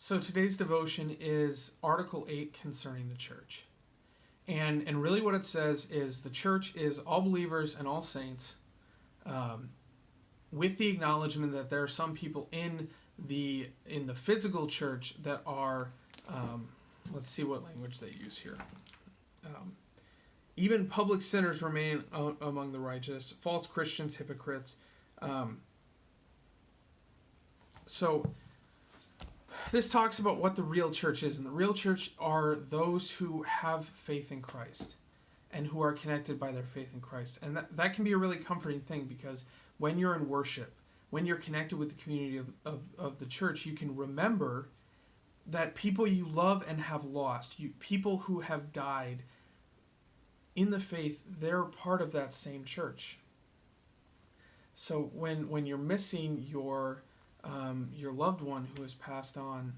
So today's devotion is Article 8 concerning the church. And really what it says is the church is all believers and all saints, with the acknowledgement that there are some people in the physical church that are, let's see what language they use here. Even public sinners remain among the righteous, false Christians, hypocrites. So this talks about what the real church is, and the real church are those who have faith in Christ and who are connected by their faith in Christ. And that can be a really comforting thing, because when you're in worship, when you're connected with the community of the church, you can remember that people you love and have lost, people who have died in the faith, they're part of that same church. So when you're missing your loved one who has passed on,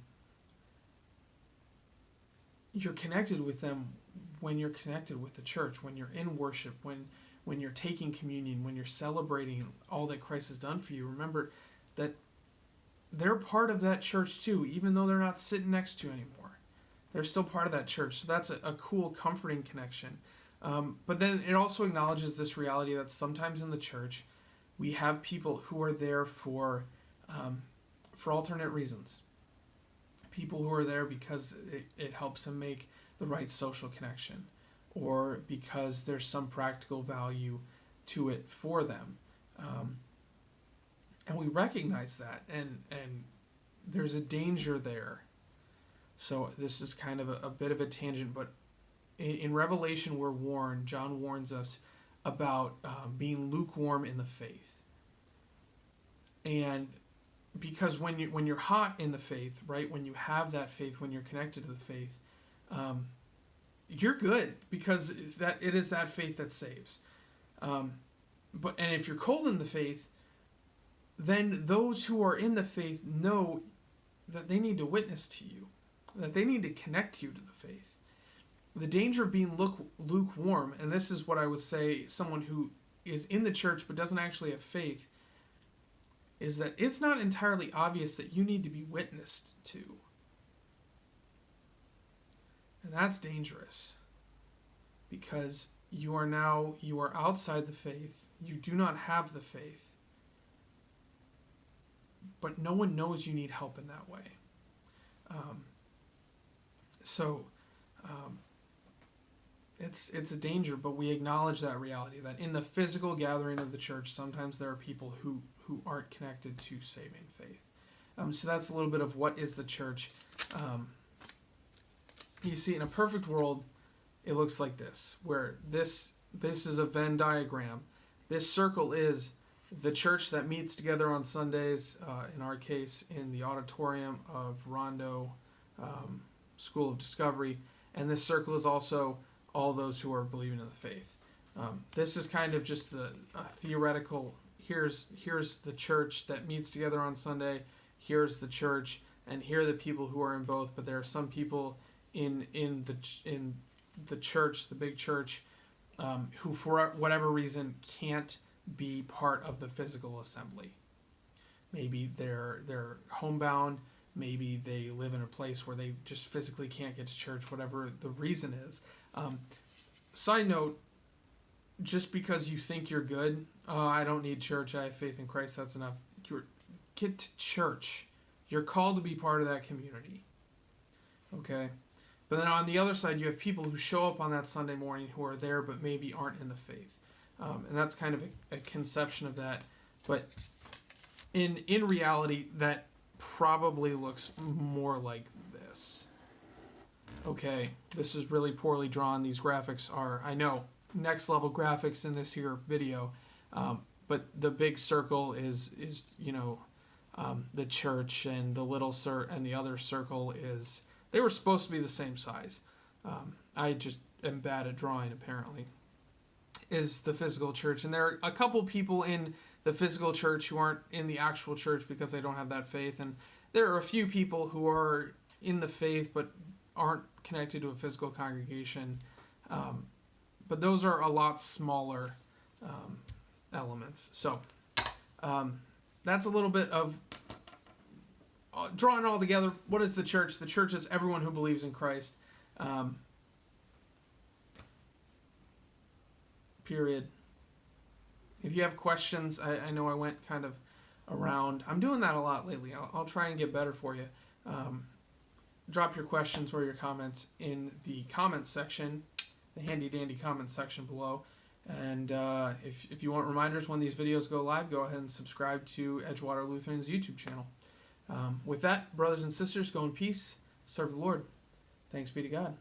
you're connected with them when you're connected with the church, when you're in worship, when you're taking communion, when you're celebrating all that Christ has done for you. Remember that they're part of that church too, even though they're not sitting next to you anymore. They're still part of that church. So that's a cool, comforting connection. But then it also acknowledges this reality that sometimes in the church we have people who are there for alternate reasons. People who are there because it helps them make the right social connection, or because there's some practical value to it for them. And we recognize that, and there's a danger there. So this is kind of a bit of a tangent, but in Revelation John warns us about being lukewarm in the faith. And because when you're hot in the faith, right, when you have that faith, when you're connected to the faith, you're good, because it is that faith that saves. And if you're cold in the faith, then those who are in the faith know that they need to witness to you, that they need to connect you to the faith. The danger of being lukewarm, and this is what I would say someone who is in the church but doesn't actually have faith, is that it's not entirely obvious that you need to be witnessed to. And that's dangerous, because you are outside the faith, you do not have the faith, but no one knows you need help in that way. It's a danger, but we acknowledge that reality, that in the physical gathering of the church, sometimes there are people who aren't connected to saving faith. So that's a little bit of what is the church. You see, in a perfect world, it looks like this, where this is a Venn diagram. This circle is the church that meets together on Sundays, in our case, in the auditorium of Rondo School of Discovery, and this circle is also all those who are believing in the faith. This is kind of just a theoretical, here's the church that meets together on Sunday, here's the church, and here are the people who are in both, but there are some people in the church, the big church, who for whatever reason can't be part of the physical assembly. Maybe they're homebound, maybe they live in a place where they just physically can't get to church, whatever the reason is. Side note, just because you think you're good, I don't need church, I have faith in Christ, that's enough. Get to church. You're called to be part of that community. Okay? But then on the other side, you have people who show up on that Sunday morning who are there but maybe aren't in the faith. And that's kind of a conception of that. But in reality, that probably looks more like this. Okay, this is really poorly drawn. These graphics are, I know, next level graphics in this here video. But the big circle is the church, and the little and the other circle is, they were supposed to be the same size. I just am bad at drawing, apparently. Is the physical church, and there are a couple people in the physical church who aren't in the actual church because they don't have that faith, and there are a few people who are in the faith but aren't connected to a physical congregation, but those are a lot smaller elements. So that's a little bit of drawing it all together, what is the church? The church is everyone who believes in Christ. Period. If you have questions, I know I went kind of around. I'm doing that a lot lately. I'll try and get better for you. Drop your questions or your comments in the comments section, the handy dandy comments section below. And if you want reminders when these videos go live, go ahead and subscribe to Edgewater Lutheran's YouTube channel. With that, brothers and sisters, go in peace, serve the Lord. Thanks be to God.